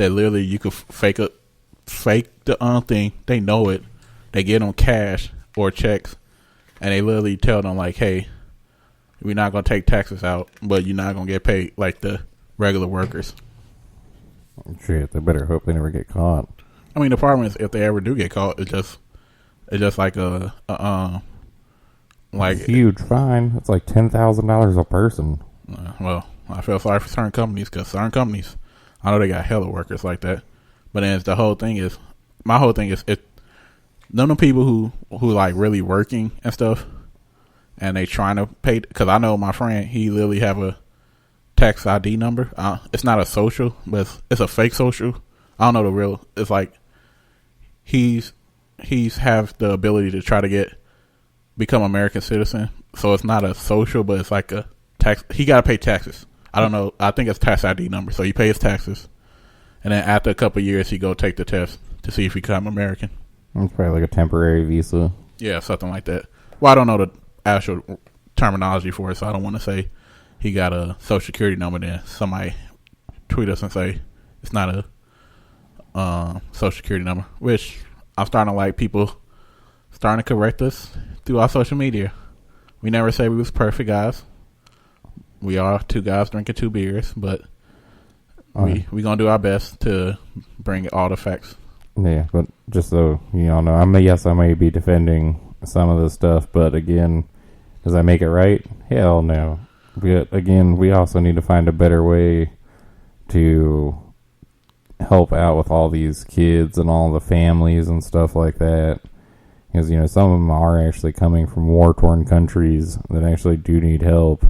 that literally you could fake the thing. They know it. They get them cash or checks, and they literally tell them like, "Hey, we're not gonna take taxes out, but you're not gonna get paid like the regular workers." Shit, they better hope they never get caught. I mean, the problem is if they ever do get caught, it's just like like a huge fine. It's like $10,000 a person. Well, I feel sorry for certain companies because certain companies, I know they got hella workers like that, but then my whole thing is, none of the people who like really working and stuff, and they trying to pay. Because I know my friend, he literally have a tax ID number. It's not a social, but it's a fake social. I don't know the real. It's like he's have the ability to try to become American citizen. So it's not a social, but it's like a tax. He got to pay taxes. I don't know. I think it's tax ID number. So he pays taxes, and then after a couple of years, he go take the test to see if he become American. It's probably like a temporary visa. Yeah, something like that. Well, I don't know the actual terminology for it, so I don't want to say he got a social security number. Then somebody tweet us and say it's not a social security number, which I'm starting to like people starting to correct us through our social media. We never say we was perfect guys. We are two guys drinking 2 beers, but we gonna do our best to bring all the facts. Yeah, but just so you all know, I may be defending some of this stuff, but again, does that make it right? Hell no. But again, we also need to find a better way to help out with all these kids and all the families and stuff like that. Because, some of them are actually coming from war-torn countries that actually do need help.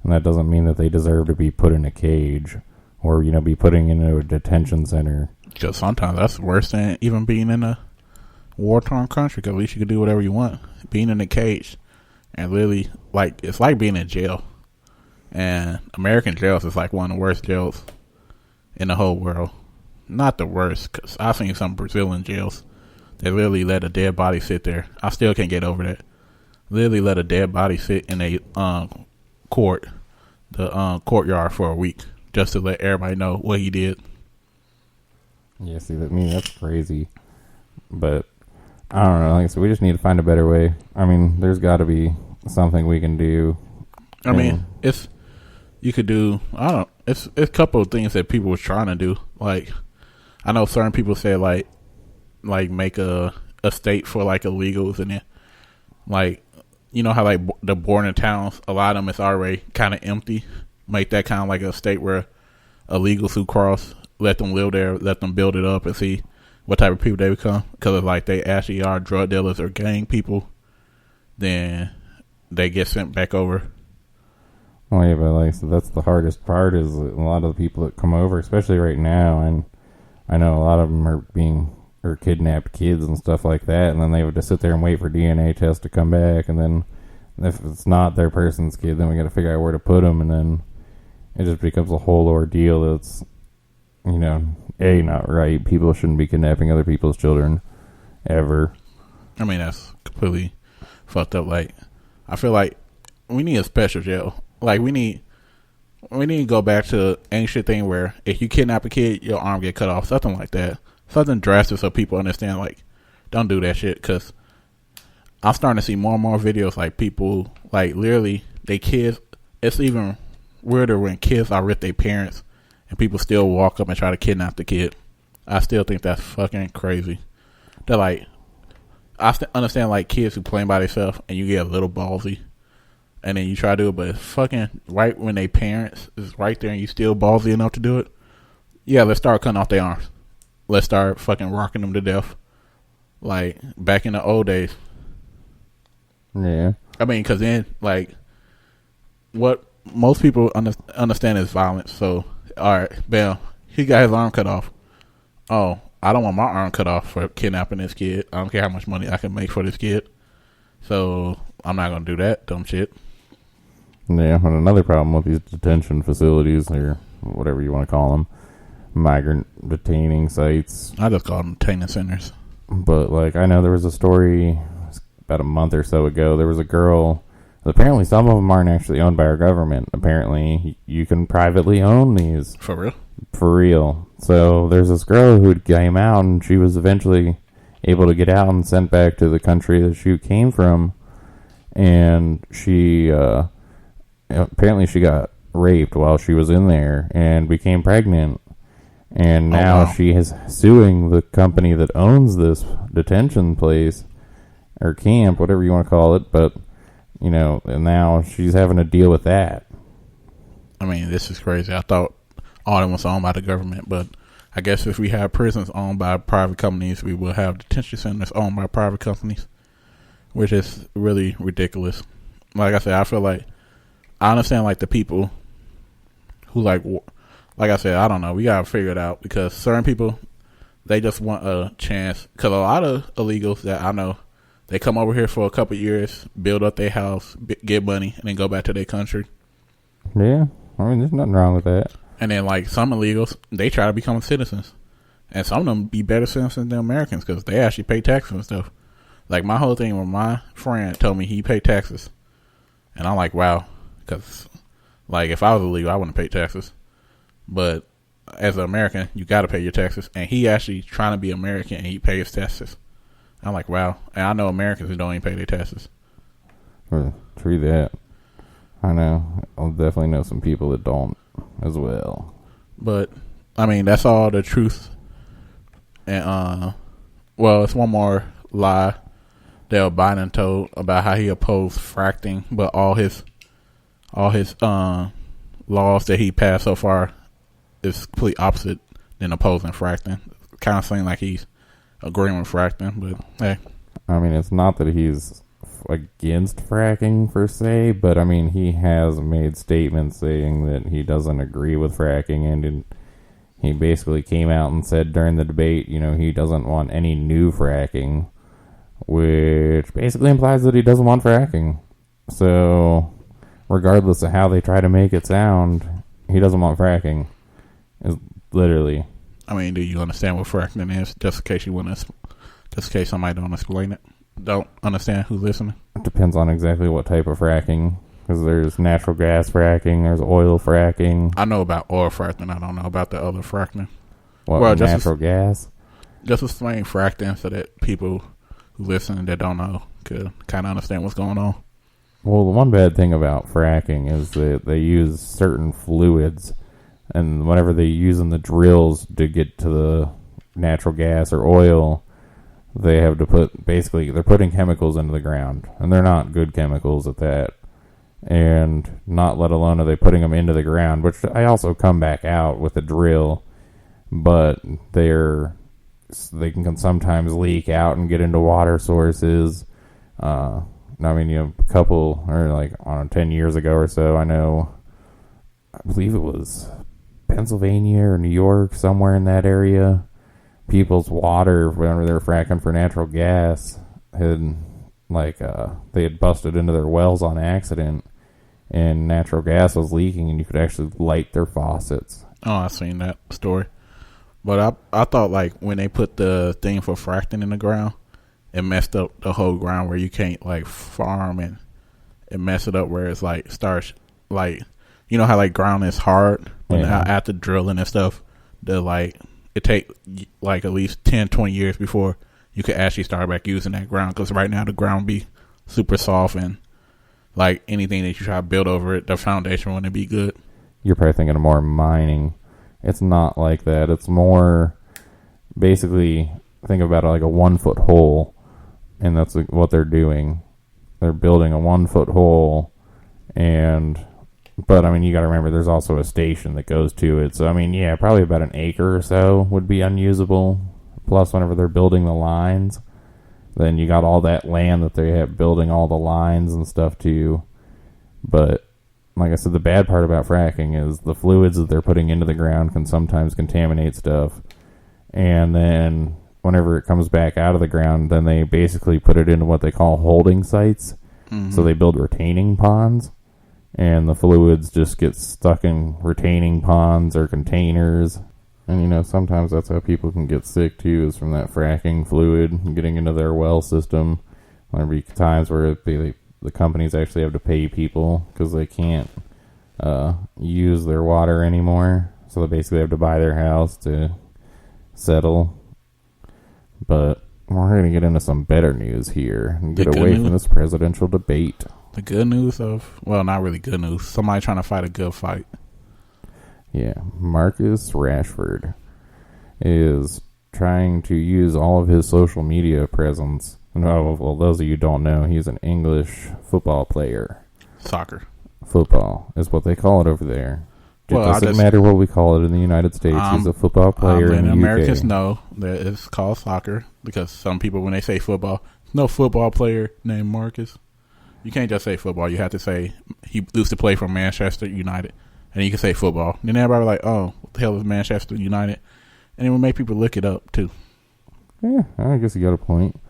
And that doesn't mean that they deserve to be put in a cage or, be putting into a detention center. Because sometimes that's worse than even being in a war-torn country. Because at least you can do whatever you want. Being in a cage and really, it's like being in jail. And American jails is like one of the worst jails in the whole world. Not the worst, because I've seen some Brazilian jails. They literally let a dead body sit there. I still can't get over that. Literally let a dead body sit in a courtyard for a week just to let everybody know what he did. Yeah, see, that's crazy. But I don't know. Like I said, we just need to find a better way. I mean, there's got to be something we can do. I mean, it's a couple of things that people were trying to do. Like, I know certain people say like make a state for like illegals, and then like, how like the border towns, a lot of them is already kind of empty. Make that kind of like a state where illegals who cross, let them live there, let them build it up and see what type of people they become. Because if like they actually are drug dealers or gang people, then they get sent back over. Oh yeah, but like, so that's the hardest part is a lot of the people that come over, especially right now, and I know a lot of them are kidnapped kids and stuff like that, and then they would just sit there and wait for DNA tests to come back, and then if it's not their person's kid, then we got to figure out where to put them, and then it just becomes a whole ordeal. That's, not right. People shouldn't be kidnapping other people's children ever. I mean, that's completely fucked up. Like, I feel like we need a special jail. Like, we need to go back to ancient thing where if you kidnap a kid, your arm get cut off, something like that. Something drastic so people understand, like, don't do that shit. Because I'm starting to see more and more videos like people, like, literally, they kids, it's even weirder when kids are with their parents and people still walk up and try to kidnap the kid. I still think that's fucking crazy. They're like, I understand, like, kids who playing by themselves and you get a little ballsy and then you try to do it, but it's fucking right when they parents is right there and you still ballsy enough to do it. Yeah, let's start cutting off their arms. Let's start fucking rocking them to death. Like, back in the old days. Yeah. I mean, because then, like, what most people understand is violence. So, all right, bam, he got his arm cut off. Oh, I don't want my arm cut off for kidnapping this kid. I don't care how much money I can make for this kid. So, I'm not going to do that dumb shit. Yeah, and another problem with these detention facilities, or whatever you want to call them, migrant detaining sites. I just call them detaining centers. But, like, I know there was a story about a month or so ago. There was a girl, Apparently, some of them aren't actually owned by our government. Apparently, you can privately own these. For real? For real. So there's this girl who came out, and she was eventually able to get out and sent back to the country that she came from. And she apparently she got raped while she was in there and became pregnant. And now she is suing the company that owns this detention place or camp, whatever you want to call it. But you know, and now she's having to deal with that. I mean, this is crazy. I thought all of them was owned by the government, but I guess if we have prisons owned by private companies, we will have detention centers owned by private companies, which is really ridiculous. Like I said, I feel like I understand like the people who like I said, I don't know. We gotta figure it out because certain people, they just want a chance. Because a lot of illegals that I know, they come over here for a couple of years, build up their house, get money, and then go back to their country. Yeah, I mean, there's nothing wrong with that. And then, like, some illegals, they try to become citizens. And some of them be better citizens than Americans because they actually pay taxes and stuff. Like, my whole thing when my friend told me he paid taxes. And I'm like, wow. Because, like, if I was illegal, I wouldn't pay taxes. But as an American, you got to pay your taxes. And he actually trying to be American and he pays taxes. I'm like, wow. And I know Americans who don't even pay their taxes. True that. I know. I'll definitely know some people that don't as well. But, I mean, that's all the truth. And, well, it's one more lie that Biden told about how he opposed fracking, but all his laws that he passed so far is complete opposite than opposing fracking. Kind of seems like he's agreeing with fracking, but hey. I mean, it's not that he's against fracking per se, but I mean, he has made statements saying that he doesn't agree with fracking, and he basically came out and said during the debate, you know, he doesn't want any new fracking, which basically implies that he doesn't want fracking. So, regardless of how they try to make it sound, he doesn't want fracking. It's literally. I mean, do you understand what fracking is? Just in case just in case somebody don't understand who's listening. It depends on exactly what type of fracking. Because there's natural gas fracking, there's oil fracking. I know about oil fracking. I don't know about the other fracking. Well, natural gas? Just explain fracking so that people who listen that don't know could kind of understand what's going on. Well, the one bad thing about fracking is that they use certain fluids, and whenever they use in the drills to get to the natural gas or oil, they have to they're putting chemicals into the ground, and they're not good chemicals at that. And not let alone are they putting them into the ground, which I also come back out with a drill, but they can sometimes leak out and get into water sources. I mean, you know, a couple, or like, I don't know, 10 years ago or so, I believe it was Pennsylvania or New York, somewhere in that area, people's water, whenever they were fracking for natural gas, they had busted into their wells on accident, and natural gas was leaking, and you could actually light their faucets. Oh, I've seen that story. But I thought, like, when they put the thing for fracking in the ground, it messed up the whole ground where you can't, like, farm, and it messed it up where it's, like, starts, like, you know how, like, ground is hard, but now after drilling and stuff, it take, like, at least 10, 20 years before you could actually start back using that ground, because right now the ground be super soft, and like anything that you try to build over it, the foundation wouldn't be good. You're probably thinking of more mining. It's not like that. It's more basically, think about it like a 1-foot hole, and that's what they're doing. They're building a 1-foot hole, but I mean, you got to remember there's also a station that goes to it. So I mean, yeah, probably about an acre or so would be unusable. Plus, whenever they're building the lines, then you got all that land that they have building all the lines and stuff to. But like I said, the bad part about fracking is the fluids that they're putting into the ground can sometimes contaminate stuff. And then whenever it comes back out of the ground, then they basically put it into what they call holding sites. Mm-hmm. So they build retaining ponds, and the fluids just get stuck in retaining ponds or containers. And, you know, sometimes that's how people can get sick, too, is from that fracking fluid getting into their well system. There'll be times where they the companies actually have to pay people because they can't use their water anymore. So they basically have to buy their house to settle. But we're going to get into some better news here and get away from this presidential debate. The good news of, well, not really good news. Somebody trying to fight a good fight. Yeah, Marcus Rashford is trying to use all of his social media presence. Well, those of you who don't know, he's an English football player. Soccer. Football is what they call it over there. It doesn't matter what we call it in the United States. He's a football player in the Americans UK. know that it's called soccer because some people, when they say football, no football player named Marcus. You can't just say football. You have to say he used to play for Manchester United. And you can say football. Then everybody like, oh, what the hell is Manchester United? And it will make people look it up, too. Yeah, I guess you got a point.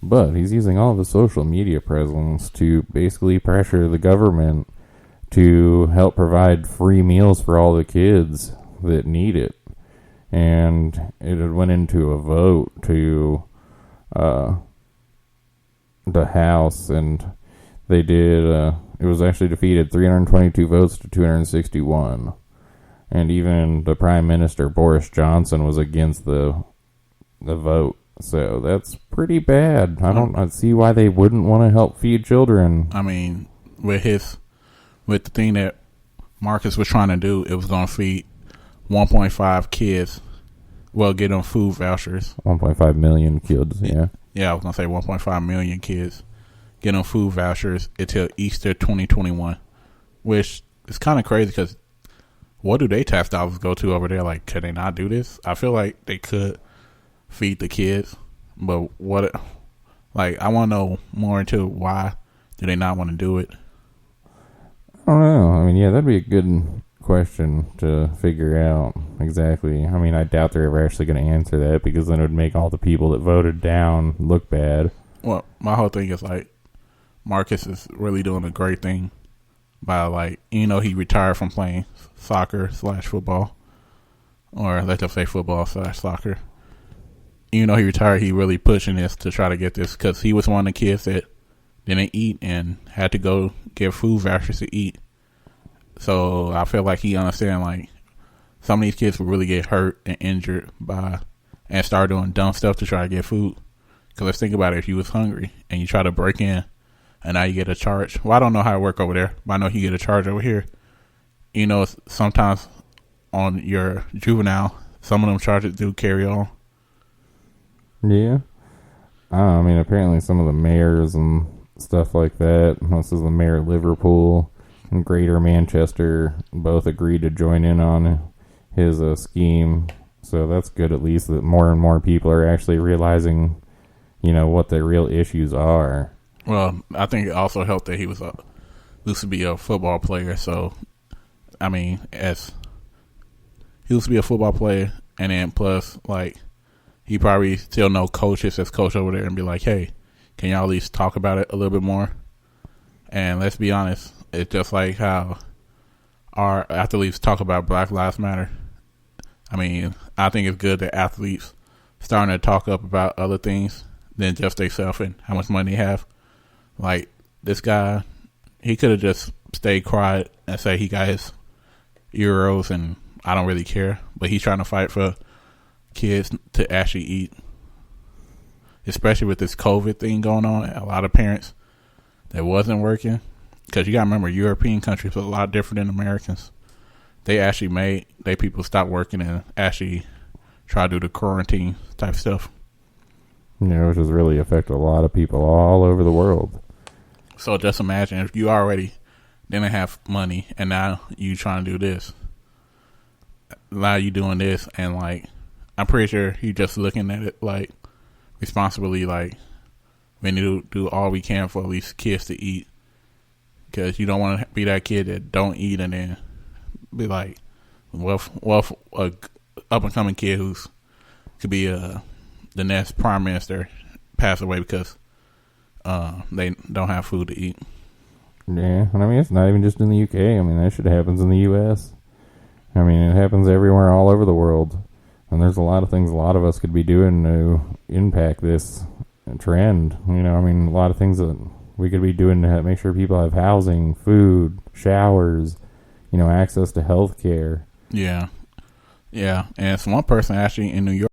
But he's using all of his social media presence to basically pressure the government to help provide free meals for all the kids that need it. And it went into a vote to the House, and they did... it was actually defeated 322 votes to 261. And even the Prime Minister, Boris Johnson, was against the vote. So that's pretty bad. I see why they wouldn't want to help feed children. I mean, with the thing that Marcus was trying to do, it was going to feed 1.5 kids. Well, get them food vouchers. 1.5 million kids, yeah. Yeah, I was going to say 1.5 million kids. Get them food vouchers until Easter 2021, which is kind of crazy because what do they tax dollars go to over there? Like, could they not do this? I feel like they could feed the kids, but what? Like, I want to know more into why do they not want to do it? I don't know. I mean, yeah, that'd be a good question to figure out exactly. I mean, I doubt they're ever actually going to answer that because then it would make all the people that voted down look bad. Well, my whole thing is like, Marcus is really doing a great thing by, like, he retired from playing soccer/football, or let's just say football/soccer. He retired, he really pushing this to try to get this because he was one of the kids that didn't eat and had to go get food vouchers to eat. So I feel like he understands, like, some of these kids will really get hurt and injured and start doing dumb stuff to try to get food. Because let's think about it, if you was hungry and you try to break in, and now you get a charge. Well, I don't know how it works over there, but I know you get a charge over here. Sometimes on your juvenile, some of them charges do carry on. Yeah. I mean, apparently some of the mayors and stuff like that, this is the mayor of Liverpool and Greater Manchester, both agreed to join in on his scheme. So that's good, at least, that more and more people are actually realizing, what the real issues are. Well, I think it also helped that he used to be a football player. So, I mean, he used to be a football player, and then plus, like, he probably still know coaches that's coach over there and be like, hey, can y'all at least talk about it a little bit more? And let's be honest, it's just like how our athletes talk about Black Lives Matter. I mean, I think it's good that athletes starting to talk up about other things than just themselves and how much money they have. Like, this guy, he could have just stayed quiet and say he got his euros and I don't really care. But he's trying to fight for kids to actually eat. Especially with this COVID thing going on. A lot of parents that wasn't working. Because you got to remember, European countries are a lot different than Americans. They actually made their people stop working and actually try to do the quarantine type stuff. Which has really affected a lot of people all over the world. So just imagine if you already didn't have money and now you trying to do this. Now you doing this, and like, I'm pretty sure you just looking at it like responsibly, like, we need to do all we can for at least kids to eat. Because you don't want to be that kid that don't eat and then be like, well, a up and coming kid who's could be the next prime minister pass away because they don't have food to eat. Yeah, and I mean, it's not even just in the UK. I mean, that shit happens in the US. I mean, it happens everywhere, all over the world. And there's a lot of things a lot of us could be doing to impact this trend. I mean, a lot of things that We could be doing to make sure people have housing, food, showers, access to health care. Yeah. Yeah. And it's one person actually in New York